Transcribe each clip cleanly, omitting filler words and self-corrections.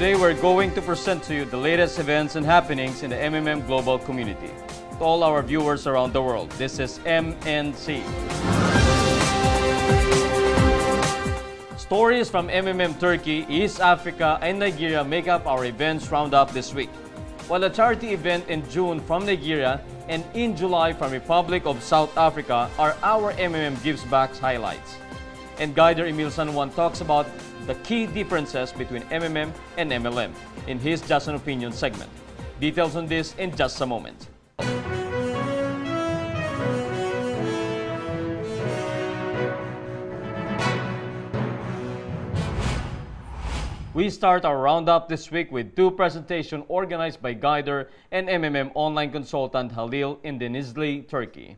Today we're going to present to you the latest events and happenings in the MMM global community. To all our viewers around the world, this is MNC. Stories from MMM Turkey, East Africa, and Nigeria make up our events roundup this week. While a charity event in June from Nigeria and in July from Republic of South Africa are our MMM Gives Back highlights. And Guider Emil San Juan talks about the key differences between MMM and MLM in his Just an Opinion segment. Details on this in just a moment. We start our roundup this week with two presentations organized by Guider and MMM online consultant Halil in Denizli, Turkey.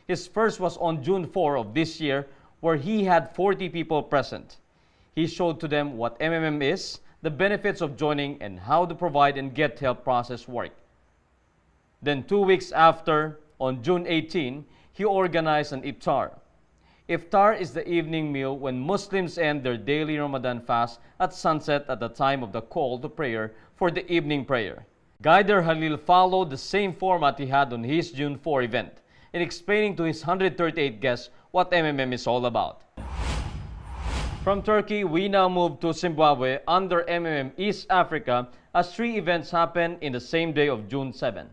His first was on June 4 of this year, where he had 40 people present. He showed to them what MMM is, the benefits of joining, and how the provide and get help process work. Then 2 weeks after, on June 18, he organized an iftar. Iftar is the evening meal when Muslims end their daily Ramadan fast at sunset at the time of the call to prayer for the evening prayer. Guider Halil followed the same format he had on his June 4 event in explaining to his 138 guests what MMM is all about. From Turkey, we now move to Zimbabwe under MMM East Africa as 3 events happen in the same day of June 7.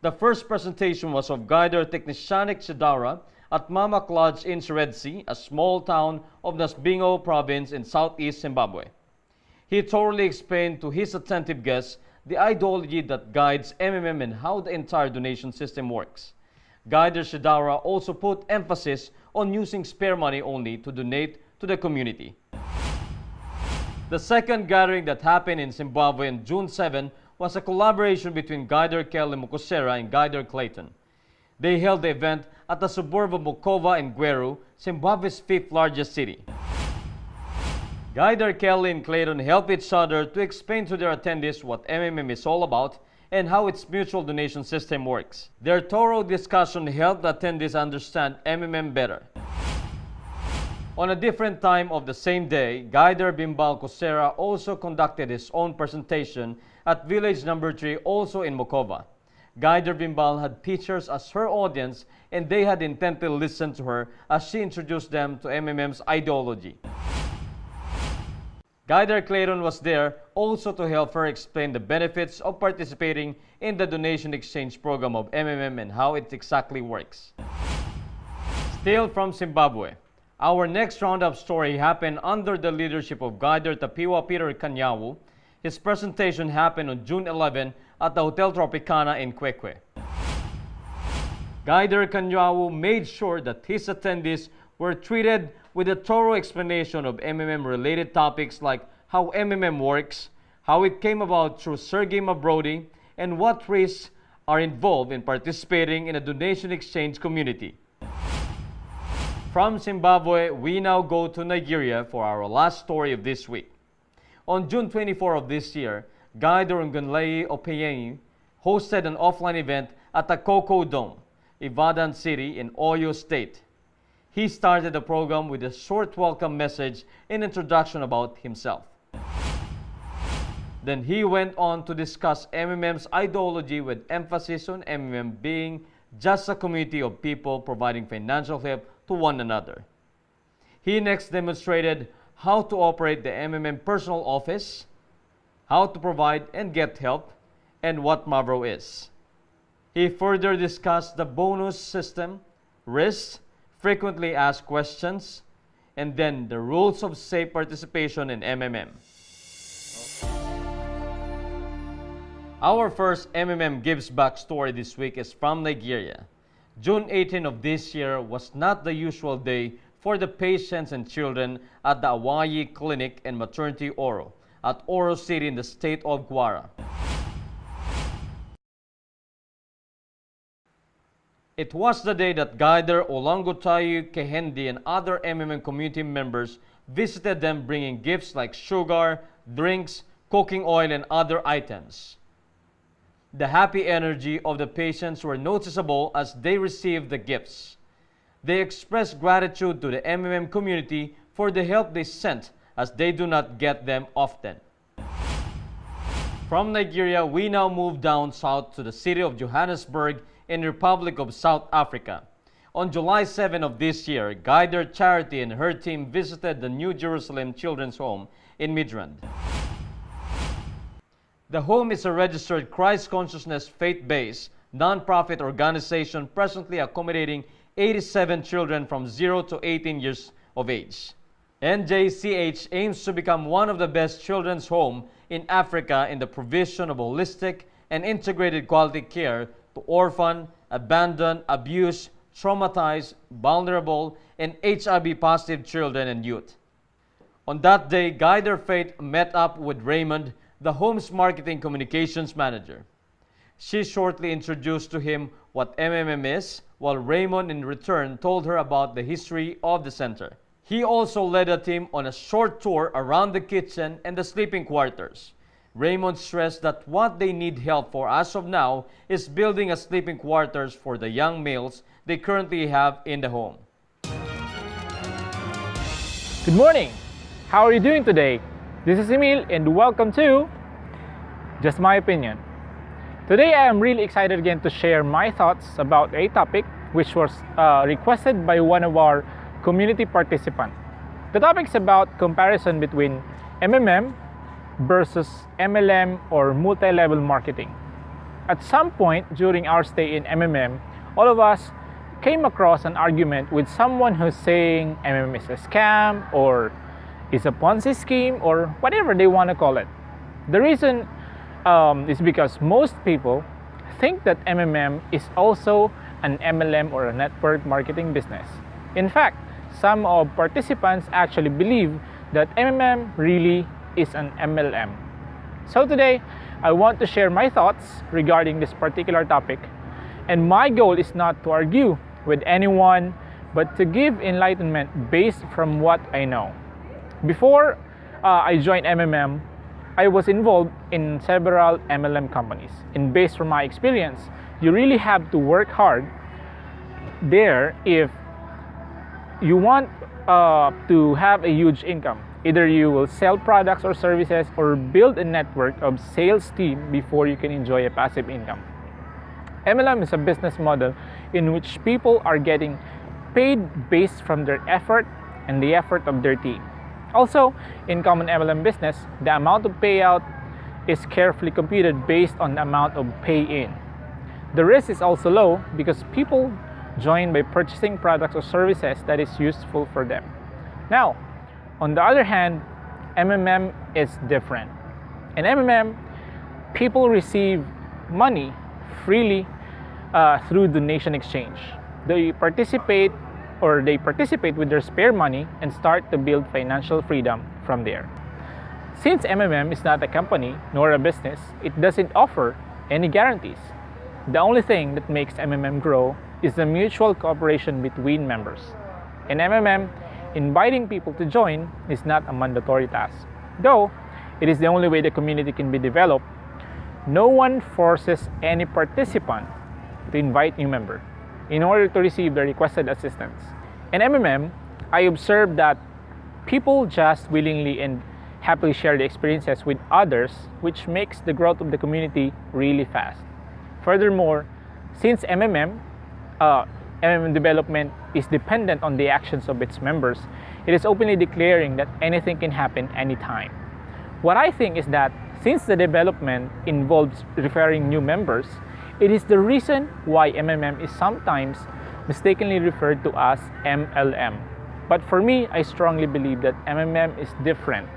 The first presentation was of Guider Technishanik Shidara at Mamak Lodge in Seredsi, a small town of Nasbingo province in southeast Zimbabwe. He thoroughly explained to his attentive guests the ideology that guides MMM and how the entire donation system works. Guider Shidara also put emphasis on using spare money only to donate to the community. The second gathering that happened in Zimbabwe on June 7 was a collaboration between Guider Kelly Mukosera and Guider Clayton. They held the event at the suburb of Mukova in Gweru, Zimbabwe's 5th largest city. Guider Kelly and Clayton helped each other to explain to their attendees what MMM is all about and how its mutual donation system works. Their thorough discussion helped attendees understand MMM better. On a different time of the same day, Guider Bimbal Kosera also conducted his own presentation at village number 3, also in Mukova. Guider Bimbal had teachers as her audience, and they had intently listened to her as she introduced them to MMM's ideology. Guider Clayton was there also to help her explain the benefits of participating in the donation exchange program of MMM and how it exactly works. Still from Zimbabwe, our next roundup story happened under the leadership of Guider Tapiwa Peter Kanyawu. His presentation happened on June 11 at the Hotel Tropicana in Kwekwe. Guider Kanyawu made sure that his attendees were treated with a thorough explanation of MMM-related topics like how MMM works, how it came about through Sergey Mabrody, and what risks are involved in participating in a donation exchange community. From Zimbabwe, we now go to Nigeria for our last story of this week. On June 24 of this year, Guider Ngunlei Opeyenyi hosted an offline event at the Cocoa Dome, Ibadan City in Oyo State. He started the program with a short welcome message and introduction about himself. Then he went on to discuss MMM's ideology with emphasis on MMM being just a community of people providing financial help to one another. He next demonstrated how to operate the MMM personal office, how to provide and get help, and what Mavro is. He further discussed the bonus system, risks, frequently asked questions, and then the rules of safe participation in MMM. Our first MMM Gives Back story this week is from Nigeria. June 18 of this year was not the usual day for the patients and children at the Awayi Clinic and Maternity Oro at Oro City in the state of Kwara. It was the day that Guider Olangotayu Kehendi and other MMM community members visited them bringing gifts like sugar, drinks, cooking oil, and other items. The happy energy of the patients were noticeable as they received the gifts. They expressed gratitude to the MMM community for the help they sent, as they do not get them often. From Nigeria, we now move down south to the city of Johannesburg in the Republic of South Africa. On July 7 of this year, Guider Charity and her team visited the New Jerusalem Children's Home in Midrand. The home is a registered Christ Consciousness faith-based non-profit organization presently accommodating 87 children from 0 to 18 years of age. NJCH aims to become one of the best children's homes in Africa in the provision of holistic and integrated quality care to orphan, abandoned, abused, traumatized, vulnerable, and HIV-positive children and youth. On that day, Guider Faith met up with Raymond, the home's marketing communications manager. She shortly introduced to him what MMM is, while Raymond in return told her about the history of the center. He also led the team on a short tour around the kitchen and the sleeping quarters. Raymond stressed that what they need help for as of now is building a sleeping quarters for the young males they currently have in the home. Good morning! How are you doing today? This is Emil and welcome to Just My Opinion. Today I am really excited again to share my thoughts about a topic which was requested by one of our community participants. The topic is about comparison between MMM versus MLM or multi-level marketing. At some point during our stay in MMM, all of us came across an argument with someone who's saying MMM is a scam or is a Ponzi scheme or whatever they want to call it. The reason is because most people think that MMM is also an MLM or a network marketing business. In fact, some of participants actually believe that MMM really is an MLM. So today, I want to share my thoughts regarding this particular topic. And my goal is not to argue with anyone, but to give enlightenment based from what I know. Before I joined MMM, I was involved in several MLM companies. And based from my experience, you really have to work hard there if you want to have a huge income. Either you will sell products or services or build a network of sales team before you can enjoy a passive income. MLM is a business model in which people are getting paid based from their effort and the effort of their team. Also, in common MLM business, the amount of payout is carefully computed based on the amount of pay-in. The risk is also low because people join by purchasing products or services that is useful for them. Now, on the other hand, MMM is different. In MMM, people receive money freely through donation exchange. They participate with their spare money and start to build financial freedom from there. Since MMM is not a company nor a business, it doesn't offer any guarantees. The only thing that makes MMM grow is the mutual cooperation between members. In MMM, inviting people to join is not a mandatory task. Though it is the only way the community can be developed, no one forces any participant to invite new members in order to receive the requested assistance. In MMM, I observed that people just willingly and happily share the experiences with others, which makes the growth of the community really fast. Furthermore, since MMM development is dependent on the actions of its members, it is openly declaring that anything can happen anytime. What I think is that since the development involves referring new members, it is the reason why MMM is sometimes mistakenly referred to as MLM. But for me, I strongly believe that MMM is different.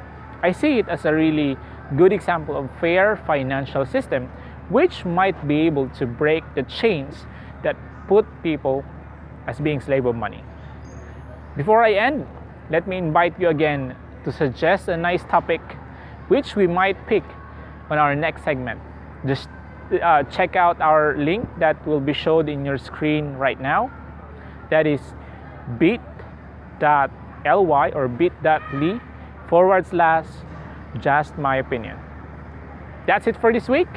I see it as a really good example of fair financial system which might be able to break the chains that put people as being slave of money. Before I end, let me invite you again to suggest a nice topic which we might pick on our next segment. Just check out our link that will be showed in your screen right now. That is bit.ly or bit.ly/just my opinion. That's it for this week.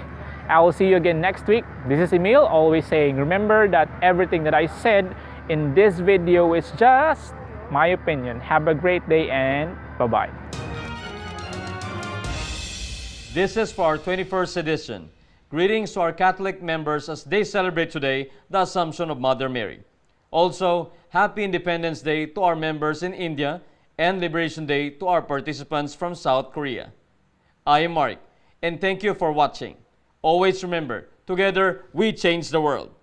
I will see you again next week. This is Emil, always saying, remember that everything that I said in this video is just my opinion. Have a great day and bye-bye. This is for our 21st edition. Greetings to our Catholic members as they celebrate today the Assumption of Mother Mary. Also, Happy Independence Day to our members in India and Liberation Day to our participants from South Korea. I am Mark, and thank you for watching. Always remember, together we change the world.